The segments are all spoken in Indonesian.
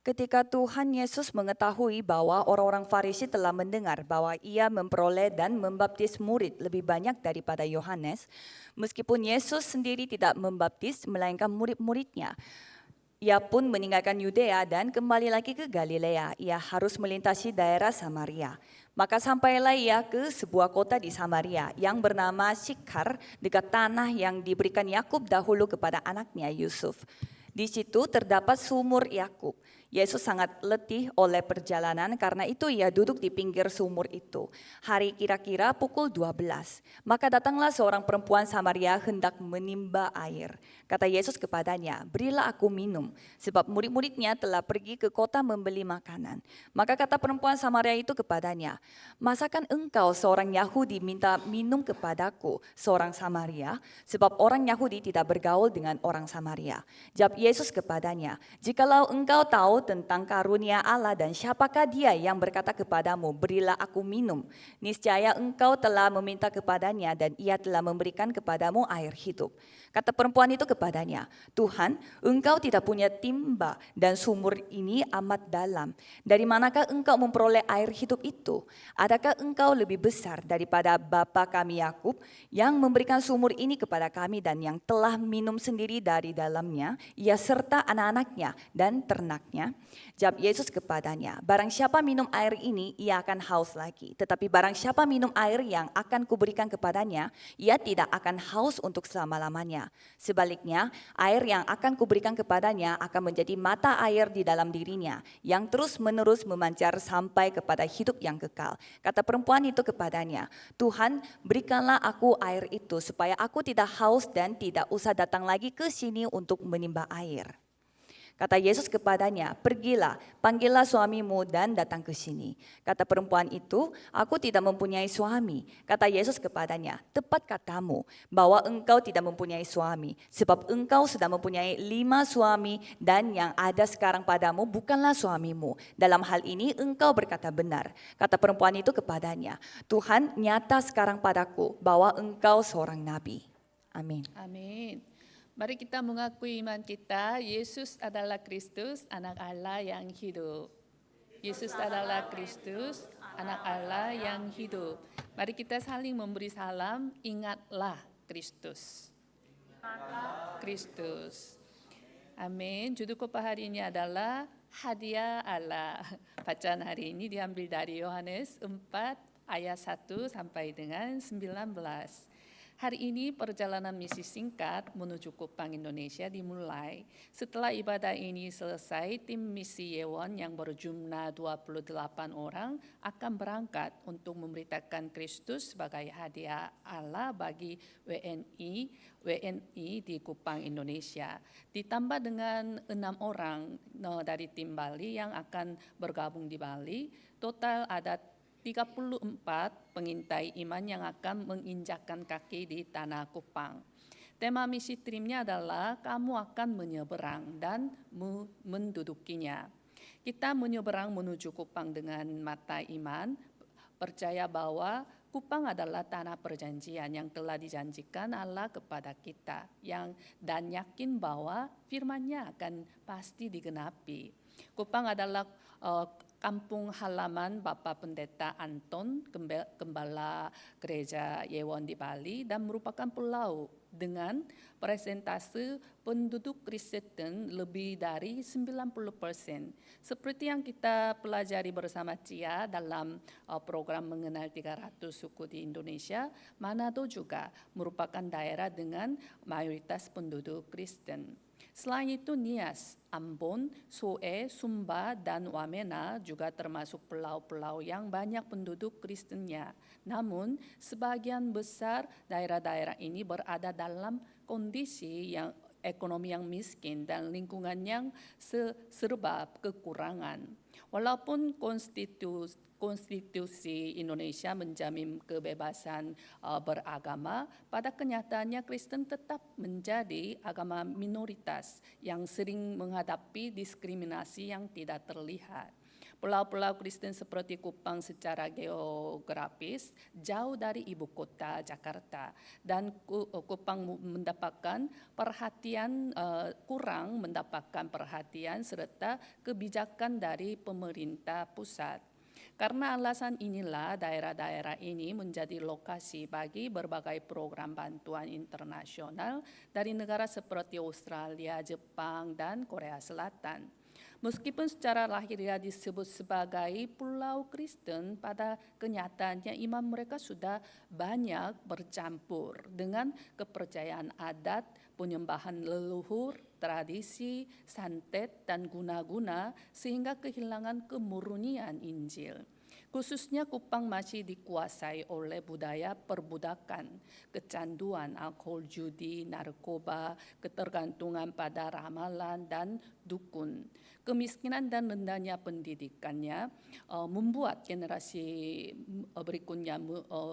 Ketika Tuhan Yesus mengetahui bahwa orang-orang Farisi telah mendengar bahwa ia memperoleh dan membaptis murid lebih banyak daripada Yohanes, meskipun Yesus sendiri tidak membaptis melainkan murid-muridnya, ia pun meninggalkan Yudea dan kembali lagi ke Galilea. Ia harus melintasi daerah Samaria. Maka sampailah ia ke sebuah kota di Samaria yang bernama Sykhar, dekat tanah yang diberikan Yakub dahulu kepada anaknya Yusuf. Di situ terdapat sumur Yakub. Yesus sangat letih oleh perjalanan, karena itu ia duduk di pinggir sumur itu. Hari kira-kira pukul 12. Maka datanglah seorang perempuan Samaria hendak menimba air. Kata Yesus kepadanya, "Berilah aku minum," sebab murid-muridnya telah pergi ke kota membeli makanan. Maka kata perempuan Samaria itu kepadanya, "Masakan engkau seorang Yahudi minta minum kepadaku, seorang Samaria?" Sebab orang Yahudi tidak bergaul dengan orang Samaria. Jawab Yesus kepadanya, "Jikalau engkau tahu tentang karunia Allah dan siapakah dia yang berkata kepadamu, 'Berilah aku minum,' niscaya engkau telah meminta kepadanya dan ia telah memberikan kepadamu air hidup." Kata perempuan itu kepadanya, "Tuhan, engkau tidak punya timba dan sumur ini amat dalam. Dari manakah engkau memperoleh air hidup itu? Adakah engkau lebih besar daripada bapa kami Yakub yang memberikan sumur ini kepada kami dan yang telah minum sendiri dari dalamnya, ia serta anak-anaknya dan ternaknya?" Jawab Yesus kepadanya, "Barang siapa minum air ini, ia akan haus lagi. Tetapi barang siapa minum air yang akan kuberikan kepadanya, ia tidak akan haus untuk selama-lamanya. Sebaliknya, air yang akan kuberikan kepadanya akan menjadi mata air di dalam dirinya, yang terus-menerus memancar sampai kepada hidup yang kekal." Kata perempuan itu kepadanya, "Tuhan, berikanlah aku air itu, supaya aku tidak haus dan tidak usah datang lagi ke sini untuk menimba air." Kata Yesus kepadanya, "Pergilah, panggillah suamimu dan datang ke sini." Kata perempuan itu, "Aku tidak mempunyai suami." Kata Yesus kepadanya, "Tepat katamu bahwa engkau tidak mempunyai suami, sebab engkau sudah mempunyai 5 suami dan yang ada sekarang padamu bukanlah suamimu. Dalam hal ini engkau berkata benar." Kata perempuan itu kepadanya, "Tuhan, nyata sekarang padaku bahwa engkau seorang nabi." Amin. Amin. Mari kita mengakui iman kita, Yesus adalah Kristus, anak Allah yang hidup. Yesus adalah Kristus, anak Allah yang hidup. Mari kita saling memberi salam, ingatlah Kristus. Kristus. Amin. Judul khotbah hari ini adalah hadiah Allah. Bacaan hari ini diambil dari Yohanes 4 ayat 1 sampai dengan 19. Hari ini perjalanan misi singkat menuju Kupang Indonesia dimulai. Setelah ibadah ini selesai, tim misi Yewon yang berjumlah 28 orang akan berangkat untuk memberitakan Kristus sebagai hadiah Allah bagi WNI di Kupang Indonesia. Ditambah dengan 6 orang dari tim Bali yang akan bergabung di Bali, total ada 34 pengintai iman yang akan menginjakkan kaki di tanah Kupang. Tema misi trimnya adalah kamu akan menyeberang dan mendudukinya. Kita menyeberang menuju Kupang dengan mata iman, percaya bahwa Kupang adalah tanah perjanjian yang telah dijanjikan Allah kepada kita, dan yakin bahwa firman-Nya akan pasti digenapi. Kupang adalah kampung halaman Bapak Pendeta Anton, Gembala Gereja Yewon di Bali, dan merupakan pulau dengan persentase penduduk Kristen lebih dari 90%. Seperti yang kita pelajari bersama Cia dalam program mengenal 300 suku di Indonesia, Manado juga merupakan daerah dengan mayoritas penduduk Kristen. Selain itu, Nias, Ambon, Soe, Sumba, dan Wamena juga termasuk pulau-pulau yang banyak penduduk Kristennya. Namun, sebagian besar daerah-daerah ini berada dalam kondisi ekonomi yang miskin dan lingkungan yang serba kekurangan. Walaupun konstitusi Indonesia menjamin kebebasan beragama, pada kenyataannya Kristen tetap menjadi agama minoritas yang sering menghadapi diskriminasi yang tidak terlihat. Pulau-pulau Kristen seperti Kupang secara geografis jauh dari ibu kota Jakarta, dan Kupang mendapatkan perhatian kurang mendapatkan perhatian serta kebijakan dari pemerintah pusat. Karena alasan inilah daerah-daerah ini menjadi lokasi bagi berbagai program bantuan internasional dari negara seperti Australia, Jepang, dan Korea Selatan. Meskipun secara lahiriah disebut sebagai pulau Kristen, pada kenyataannya iman mereka sudah banyak bercampur dengan kepercayaan adat, penyembahan leluhur, tradisi, santet, dan guna-guna sehingga kehilangan kemurnian Injil. Khususnya Kupang masih dikuasai oleh budaya perbudakan, kecanduan alkohol, judi, narkoba, ketergantungan pada ramalan dan dukun. Kemiskinan dan rendahnya pendidikannya membuat generasi berikutnya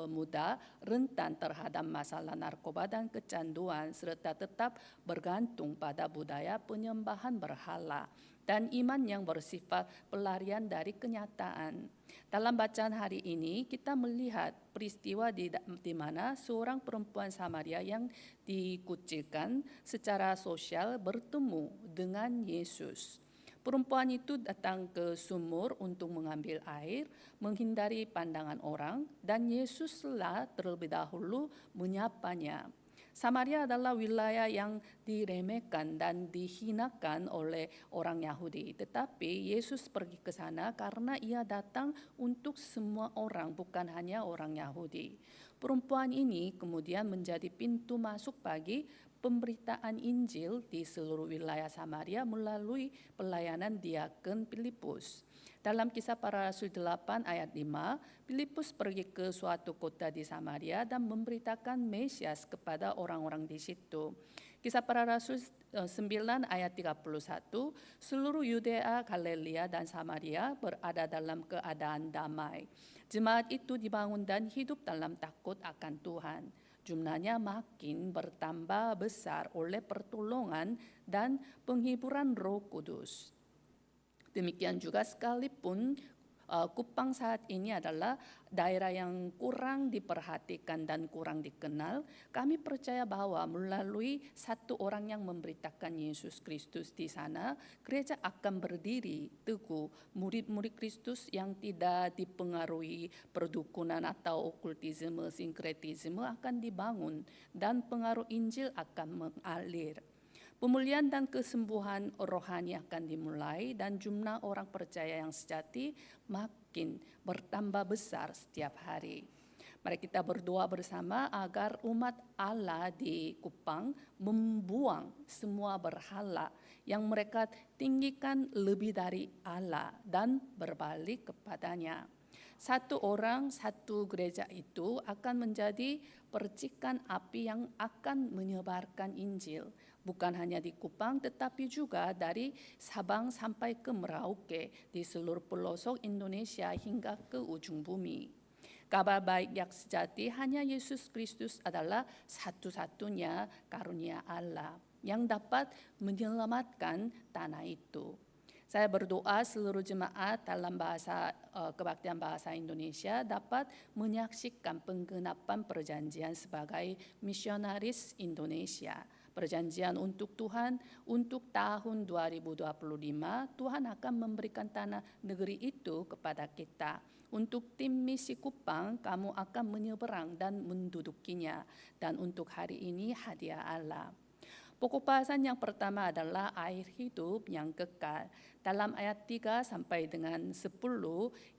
muda rentan terhadap masalah narkoba dan kecanduan serta tetap bergantung pada budaya penyembahan berhala dan iman yang bersifat pelarian dari kenyataan. Dalam bacaan hari ini kita melihat peristiwa di mana seorang perempuan Samaria yang dikucilkan secara sosial bertemu dengan Yesus. Perempuan itu datang ke sumur untuk mengambil air, menghindari pandangan orang, dan Yesuslah terlebih dahulu menyapanya. Samaria adalah wilayah yang diremehkan dan dihinakan oleh orang Yahudi. Tetapi Yesus pergi ke sana karena ia datang untuk semua orang, bukan hanya orang Yahudi. Perempuan ini kemudian menjadi pintu masuk bagi pemberitaan Injil di seluruh wilayah Samaria melalui pelayanan diakon Filipus. Dalam Kisah Para Rasul 8 ayat 5, Filipus pergi ke suatu kota di Samaria dan memberitakan Mesias kepada orang-orang di situ. Kisah Para Rasul 9 ayat 31, seluruh Yudea, Galilea, dan Samaria berada dalam keadaan damai. Jemaat itu dibangun dan hidup dalam takut akan Tuhan. Jumlahnya makin bertambah besar oleh pertolongan dan penghiburan Roh Kudus. Demikian juga sekalipun Kupang saat ini adalah daerah yang kurang diperhatikan dan kurang dikenal, kami percaya bahwa melalui satu orang yang memberitakan Yesus Kristus di sana, gereja akan berdiri teguh. Murid-murid Kristus yang tidak dipengaruhi perdukunan atau okultisme, sinkretisme akan dibangun dan pengaruh Injil akan mengalir. Pemulihan dan kesembuhan rohani akan dimulai dan jumlah orang percaya yang sejati makin bertambah besar setiap hari. Mari kita berdoa bersama agar umat Allah di Kupang membuang semua berhala yang mereka tinggikan lebih dari Allah dan berbalik kepadanya. Satu orang, satu gereja itu akan menjadi percikan api yang akan menyebarkan Injil. Bukan hanya di Kupang tetapi juga dari Sabang sampai ke Merauke di seluruh pelosok Indonesia hingga ke ujung bumi. Kabar baik yang sejati hanya Yesus Kristus adalah satu-satunya karunia Allah yang dapat menyelamatkan tanah itu. Saya berdoa seluruh jemaat dalam kebaktian bahasa Indonesia dapat menyaksikan penggenapan perjanjian sebagai misionaris Indonesia. Perjanjian untuk Tuhan untuk tahun 2025, Tuhan akan memberikan tanah negeri itu kepada kita. Untuk tim misi Kupang, kamu akan menyeberang dan mendudukinya. Dan untuk hari ini hadiah Allah. Pokok bahasan yang pertama adalah air hidup yang kekal. Dalam ayat 3 sampai dengan 10,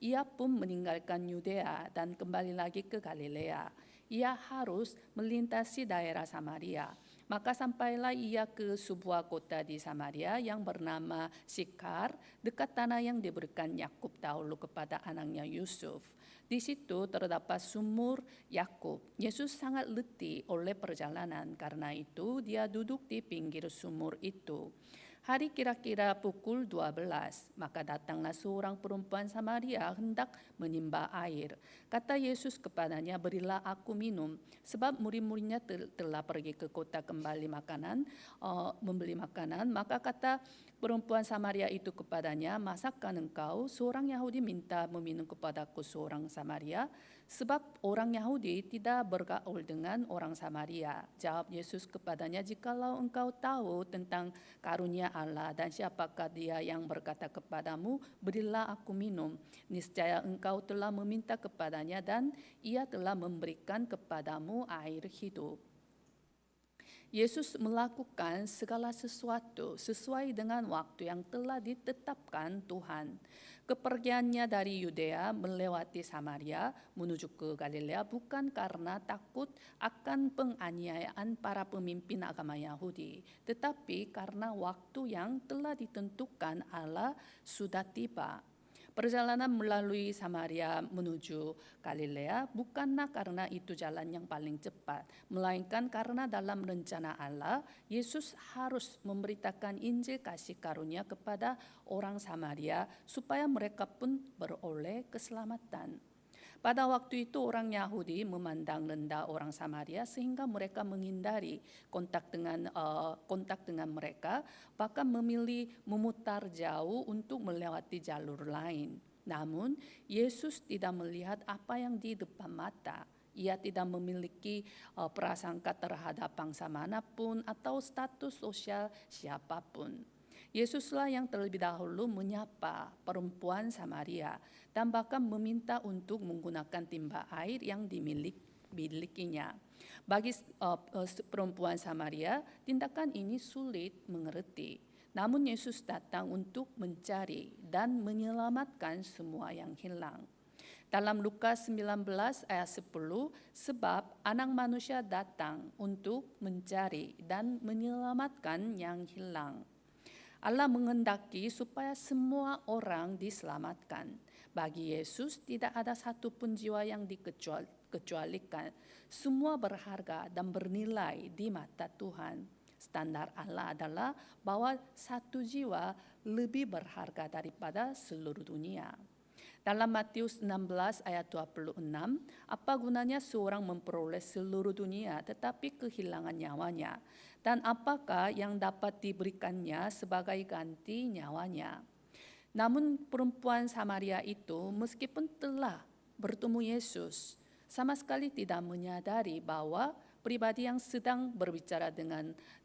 ia pun meninggalkan Yudea dan kembali lagi ke Galilea. Ia harus melintasi daerah Samaria. Maka sampailah ia ke sebuah kota di Samaria yang bernama Syikar, dekat tanah yang diberikan Yakub dahulu kepada anaknya Yusuf. Di situ terdapat sumur Yakub. Yesus sangat letih oleh perjalanan, karena itu dia duduk di pinggir sumur itu. Hari kira-kira pukul 12, maka datanglah seorang perempuan Samaria hendak menimba air. Kata Yesus kepadanya, berilah aku minum, sebab murid-muridnya telah pergi ke kota membeli makanan. Maka kata perempuan Samaria itu kepadanya, masakan engkau, seorang Yahudi, minta meminum kepadaku seorang Samaria? Sebab orang Yahudi tidak bergaul dengan orang Samaria. Jawab Yesus kepadanya, jikalau engkau tahu tentang karunia Allah dan siapakah dia yang berkata kepadamu, berilah aku minum, niscaya engkau telah meminta kepadanya dan ia telah memberikan kepadamu air hidup. Yesus melakukan segala sesuatu sesuai dengan waktu yang telah ditetapkan Tuhan. Kepergiannya dari Yudea melewati Samaria menuju ke Galilea bukan karena takut akan penganiayaan para pemimpin agama Yahudi, tetapi karena waktu yang telah ditentukan Allah sudah tiba. Perjalanan melalui Samaria menuju Galilea bukanlah karena itu jalan yang paling cepat, melainkan karena dalam rencana Allah, Yesus harus memberitakan Injil kasih karunia kepada orang Samaria supaya mereka pun beroleh keselamatan. Pada waktu itu orang Yahudi memandang rendah orang Samaria sehingga mereka menghindari kontak dengan mereka, bahkan memilih memutar jauh untuk melewati jalur lain. Namun Yesus tidak melihat apa yang di depan mata. Ia tidak memiliki prasangka terhadap bangsa manapun atau status sosial siapapun. Yesuslah yang terlebih dahulu menyapa perempuan Samaria dan bahkan meminta untuk menggunakan timba air yang dimilikinya. Bagi perempuan Samaria, tindakan ini sulit mengerti. Namun Yesus datang untuk mencari dan menyelamatkan semua yang hilang. Dalam Lukas 19 ayat 10, sebab anak manusia datang untuk mencari dan menyelamatkan yang hilang. Allah menghendaki supaya semua orang diselamatkan. Bagi Yesus tidak ada satupun jiwa yang dikecualikan. Semua berharga dan bernilai di mata Tuhan. Standar Allah adalah bahwa satu jiwa lebih berharga daripada seluruh dunia. Dalam Matius 16 ayat 26, apa gunanya seorang memperoleh seluruh dunia tetapi kehilangan nyawanya? Dan apakah yang dapat diberikannya sebagai ganti nyawanya? Namun perempuan Samaria itu meskipun telah bertemu Yesus, sama sekali tidak menyadari bahwa pribadi yang sedang berbicara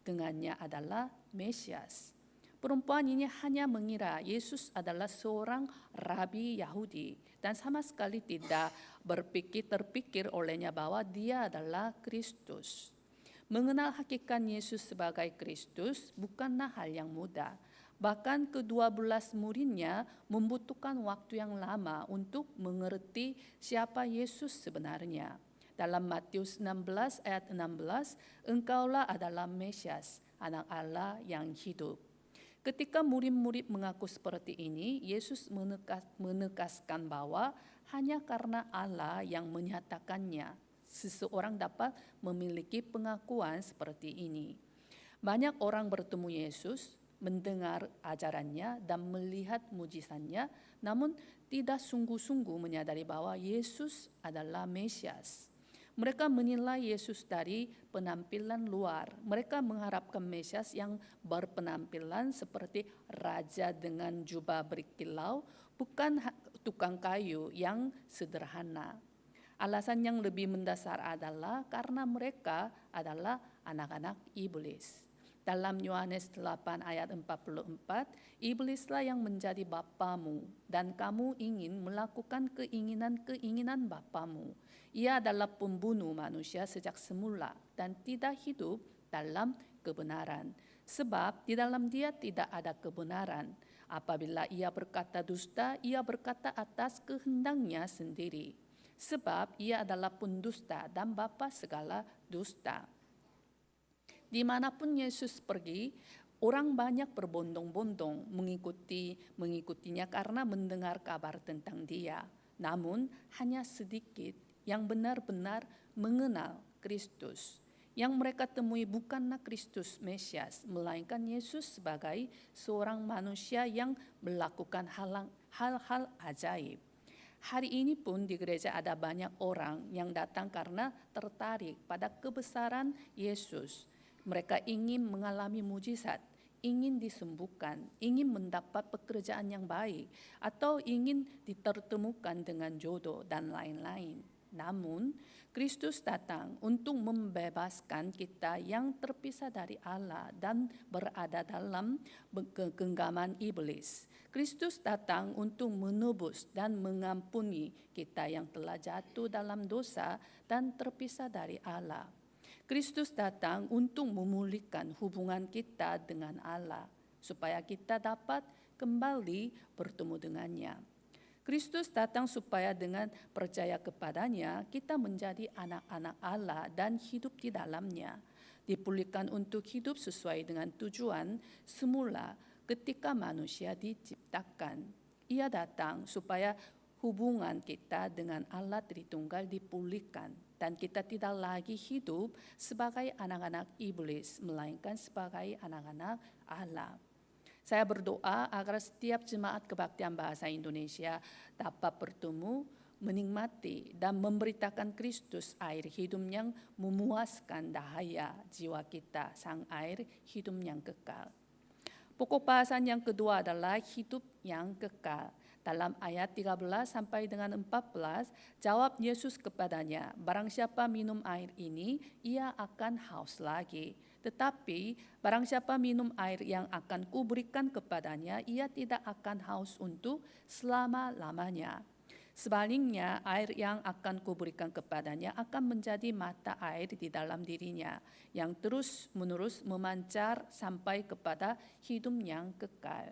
dengannya adalah Mesias. Perempuan ini hanya mengira Yesus adalah seorang rabi Yahudi dan sama sekali tidak terpikir olehnya bahwa dia adalah Kristus. Mengenal hakikat Yesus sebagai Kristus bukanlah hal yang mudah. Bahkan ke-12 muridnya membutuhkan waktu yang lama untuk mengerti siapa Yesus sebenarnya. Dalam Matius 16 ayat 16, engkaulah adalah Mesias, anak Allah yang hidup. Ketika murid-murid mengaku seperti ini, Yesus menegaskan bahwa hanya karena Allah yang menyatakannya, seseorang dapat memiliki pengakuan seperti ini. Banyak orang bertemu Yesus, mendengar ajarannya dan melihat mujizatnya, namun tidak sungguh-sungguh menyadari bahwa Yesus adalah Mesias. Mereka menilai Yesus dari penampilan luar. Mereka mengharapkan Mesias yang berpenampilan seperti raja dengan jubah berkilau, bukan tukang kayu yang sederhana. Alasan yang lebih mendasar adalah karena mereka adalah anak-anak iblis. Dalam Yohanes 8 ayat 44, iblislah yang menjadi bapamu dan kamu ingin melakukan keinginan-keinginan bapamu. Ia adalah pembunuh manusia sejak semula dan tidak hidup dalam kebenaran. Sebab di dalam dia tidak ada kebenaran. Apabila ia berkata dusta, ia berkata atas kehendaknya sendiri. Sebab ia adalah pendusta dan bapa segala dusta. Dimanapun Yesus pergi, orang banyak berbondong-bondong mengikutinya karena mendengar kabar tentang dia. Namun hanya sedikit yang benar-benar mengenal Kristus. Yang mereka temui bukanlah Kristus Mesias, melainkan Yesus sebagai seorang manusia yang melakukan hal-hal ajaib. Hari ini pun di gereja ada banyak orang yang datang karena tertarik pada kebesaran Yesus. Mereka ingin mengalami mujizat, ingin disembuhkan, ingin mendapat pekerjaan yang baik, atau ingin ditertemukan dengan jodoh dan lain-lain. Namun, Kristus datang untuk membebaskan kita yang terpisah dari Allah dan berada dalam genggaman iblis. Kristus datang untuk menebus dan mengampuni kita yang telah jatuh dalam dosa dan terpisah dari Allah. Kristus datang untuk memulihkan hubungan kita dengan Allah, supaya kita dapat kembali bertemu dengannya. Kristus datang supaya dengan percaya kepadanya kita menjadi anak-anak Allah dan hidup di dalamnya. Dipulihkan untuk hidup sesuai dengan tujuan semula ketika manusia diciptakan. Ia datang supaya hubungan kita dengan Allah Tritunggal dipulihkan dan kita tidak lagi hidup sebagai anak-anak iblis, melainkan sebagai anak-anak Allah. Saya berdoa agar setiap jemaat kebaktian bahasa Indonesia dapat bertemu, menikmati, dan memberitakan Kristus air hidup yang memuaskan dahaya jiwa kita, sang air hidup yang kekal. Pokok bahasan yang kedua adalah hidup yang kekal. Dalam ayat 13 sampai dengan 14, jawab Yesus kepadanya, barang siapa minum air ini, ia akan haus lagi. Tetapi barang siapa minum air yang akan kuberikan kepadanya, ia tidak akan haus untuk selama-lamanya. Sebaliknya, air yang akan kuberikan kepadanya akan menjadi mata air di dalam dirinya, yang terus-menerus memancar sampai kepada hidup yang kekal.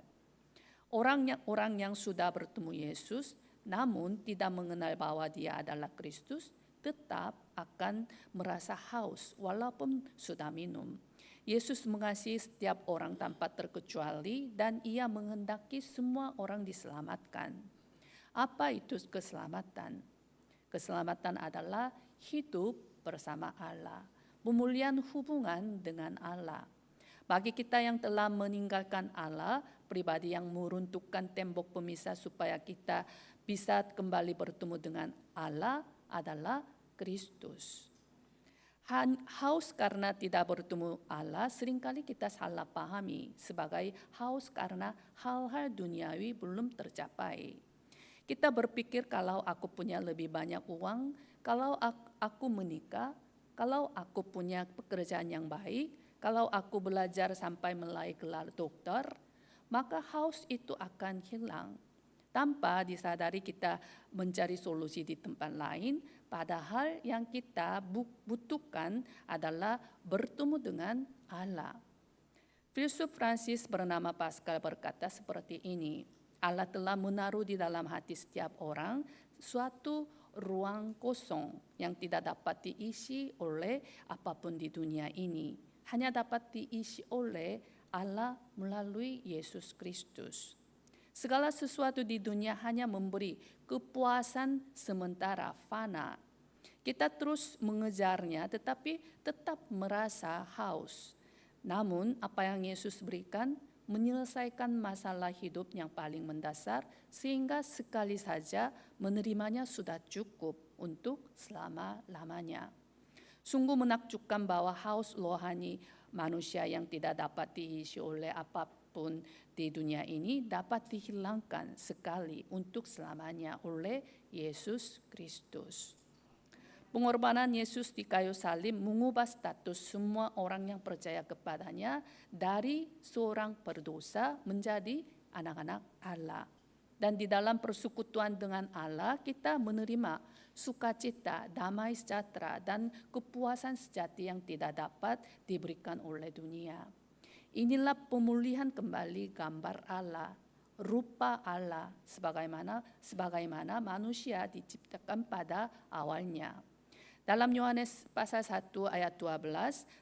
Orang yang sudah bertemu Yesus, namun tidak mengenal bahwa dia adalah Kristus, tetap akan merasa haus walaupun sudah minum. Yesus mengasihi setiap orang tanpa terkecuali dan ia menghendaki semua orang diselamatkan. Apa itu keselamatan? Keselamatan adalah hidup bersama Allah, pemulihan hubungan dengan Allah. Bagi kita yang telah meninggalkan Allah, pribadi yang meruntuhkan tembok pemisah supaya kita bisa kembali bertemu dengan Allah adalah Kristus. Haus karena tidak bertemu Allah seringkali kita salah pahami sebagai haus karena hal-hal duniawi belum tercapai. Kita berpikir kalau aku punya lebih banyak uang, kalau aku menikah, kalau aku punya pekerjaan yang baik, kalau aku belajar sampai meraih gelar dokter, maka haus itu akan hilang. Tanpa disadari kita mencari solusi di tempat lain, padahal yang kita butuhkan adalah bertemu dengan Allah. Filsuf Prancis bernama Pascal berkata seperti ini, Allah telah menaruh di dalam hati setiap orang suatu ruang kosong yang tidak dapat diisi oleh apapun di dunia ini. Hanya dapat diisi oleh Allah melalui Yesus Kristus. Segala sesuatu di dunia hanya memberi kepuasan sementara, fana. Kita terus mengejarnya tetapi tetap merasa haus. Namun apa yang Yesus berikan menyelesaikan masalah hidup yang paling mendasar sehingga sekali saja menerimanya sudah cukup untuk selama-lamanya. Sungguh menakjubkan bahwa haus rohani manusia yang tidak dapat diisi oleh apapun di dunia ini dapat dihilangkan sekali untuk selamanya oleh Yesus Kristus. Pengorbanan Yesus di kayu salib mengubah status semua orang yang percaya kepadanya dari seorang berdosa menjadi anak-anak Allah. Dan di dalam persekutuan dengan Allah kita menerima sukacita, damai sejahtera, dan kepuasan sejati yang tidak dapat diberikan oleh dunia. Inilah pemulihan kembali gambar Allah, rupa Allah sebagaimana manusia diciptakan pada awalnya. Dalam Yohanes pasal 1 ayat 12,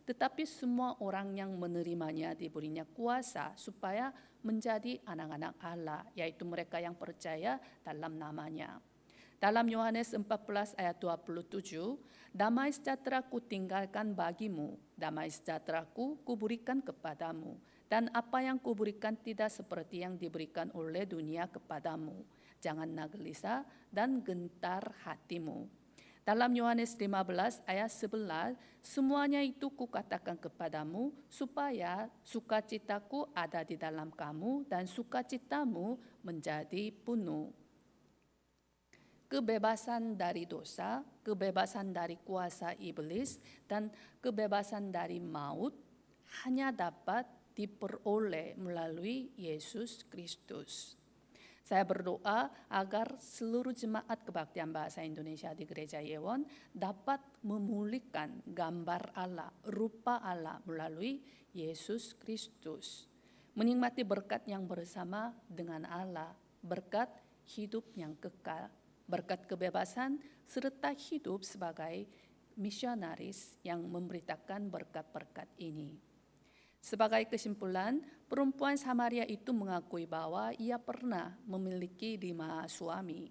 tetapi semua orang yang menerimanya diberinya kuasa supaya menjadi anak-anak Allah, yaitu mereka yang percaya dalam namanya. Dalam Yohanes 14 ayat 27, damai sejahtera ku tinggalkan bagimu, damai sejahtera ku berikan kepadamu. Dan apa yang kuberikan tidak seperti yang diberikan oleh dunia kepadamu. Janganlah gelisah dan gentar hatimu. Dalam Yohanes 15 ayat 11, semuanya itu kukatakan kepadamu supaya sukacitaku ada di dalam kamu dan sukacitamu menjadi penuh. Kebebasan dari dosa, kebebasan dari kuasa iblis, dan kebebasan dari maut hanya dapat diperoleh melalui Yesus Kristus. Saya berdoa agar seluruh jemaat kebaktian bahasa Indonesia di Gereja Yewon dapat memulihkan gambar Allah, rupa Allah melalui Yesus Kristus. Menikmati berkat yang bersama dengan Allah, berkat hidup yang kekal, berkat kebebasan serta hidup sebagai misionaris yang memberitakan berkat-berkat ini. Sebagai kesimpulan, perempuan Samaria itu mengakui bahwa ia pernah memiliki 5 suami.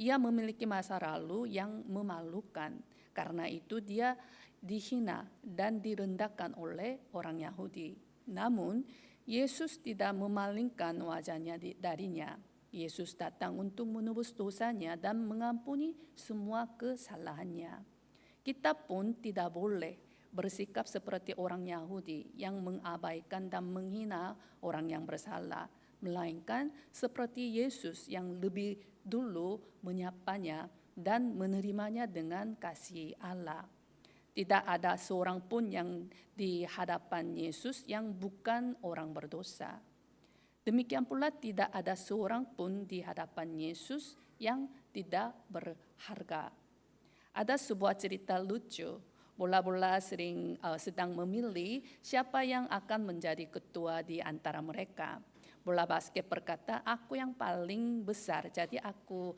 Ia memiliki masa lalu yang memalukan. Karena itu dia dihina dan direndahkan oleh orang Yahudi. Namun, Yesus tidak memalingkan wajahnya darinya. Yesus datang untuk menebus dosanya dan mengampuni semua kesalahannya. Kita pun tidak boleh bersikap seperti orang Yahudi yang mengabaikan dan menghina orang yang bersalah, melainkan seperti Yesus yang lebih dulu menyapanya dan menerimanya dengan kasih Allah. Tidak ada seorang pun yang di hadapan Yesus yang bukan orang berdosa. Demikian pula tidak ada seorang pun di hadapan Yesus yang tidak berharga. Ada sebuah cerita lucu. Bola-bola sedang memilih siapa yang akan menjadi ketua di antara mereka. Bola basket berkata, aku yang paling besar, jadi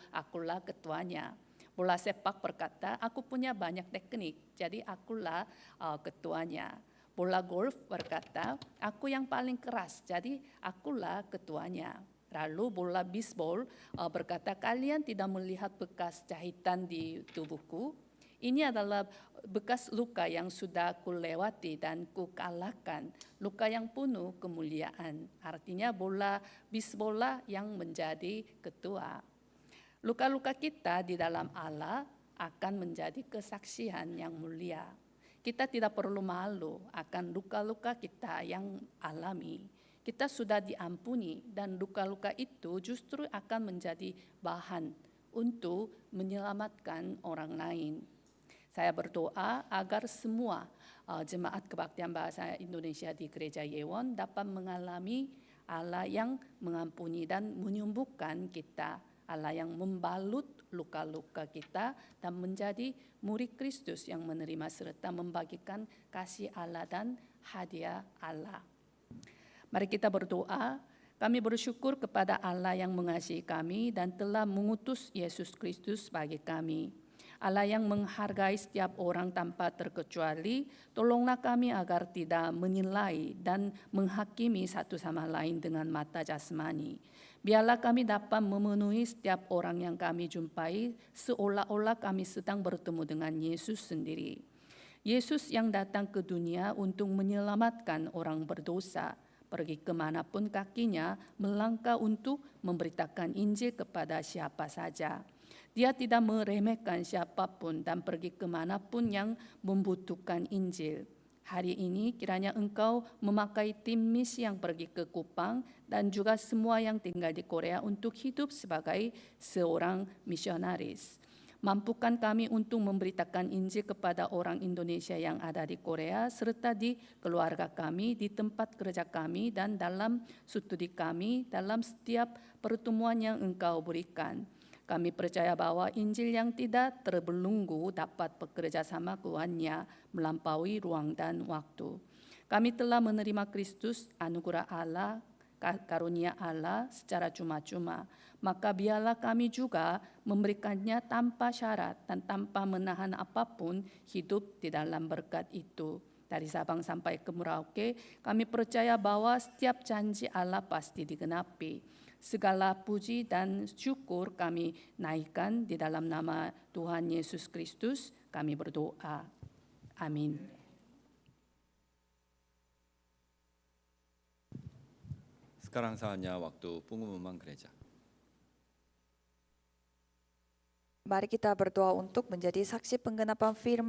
akulah ketuanya. Bola sepak berkata, aku punya banyak teknik, jadi akulah ketuanya. Bola golf berkata, aku yang paling keras, jadi akulah ketuanya. Lalu bola bisbol berkata, kalian tidak melihat bekas jahitan di tubuhku? Ini adalah bekas luka yang sudah kulewati dan kukalahkan, luka yang penuh kemuliaan. Artinya bola bisbola yang menjadi ketua. Luka-luka kita di dalam Allah akan menjadi kesaksian yang mulia. Kita tidak perlu malu akan luka-luka kita yang alami. Kita sudah diampuni dan luka-luka itu justru akan menjadi bahan untuk menyelamatkan orang lain. Saya berdoa agar semua jemaat kebaktian bahasa Indonesia di Gereja Yewon dapat mengalami Allah yang mengampuni dan menyembuhkan kita, Allah yang membalut luka-luka kita dan menjadi murid Kristus yang menerima serta membagikan kasih Allah dan hadiah Allah. Mari kita berdoa. Kami bersyukur kepada Allah yang mengasihi kami dan telah mengutus Yesus Kristus bagi kami. Allah yang menghargai setiap orang tanpa terkecuali, tolonglah kami agar tidak menilai dan menghakimi satu sama lain dengan mata jasmani. Biarlah kami dapat memenuhi setiap orang yang kami jumpai seolah-olah kami sedang bertemu dengan Yesus sendiri. Yesus yang datang ke dunia untuk menyelamatkan orang berdosa, pergi kemanapun kakinya, melangkah untuk memberitakan Injil kepada siapa saja. Dia tidak meremehkan siapapun dan pergi kemanapun yang membutuhkan Injil. Hari ini kiranya engkau memakai tim misi yang pergi ke Kupang dan juga semua yang tinggal di Korea untuk hidup sebagai seorang misionaris. Mampukan kami untuk memberitakan Injil kepada orang Indonesia yang ada di Korea serta di keluarga kami, di tempat kerja kami dan dalam studi kami, dalam setiap pertemuan yang engkau berikan. Kami percaya bahwa Injil yang tidak terbelenggu dapat bekerja sama keluarnya melampaui ruang dan waktu. Kami telah menerima Kristus, anugerah Allah, karunia Allah secara cuma-cuma. Maka biarlah kami juga memberikannya tanpa syarat dan tanpa menahan apapun hidup di dalam berkat itu. Dari Sabang sampai ke Merauke, kami percaya bahwa setiap janji Allah pasti digenapi. Segala puji dan syukur kami naikkan di dalam nama Tuhan Yesus Kristus, kami berdoa. Amin. Sekarang saatnya waktu pengumuman gereja. Mari kita berdoa untuk menjadi saksi penggenapan firman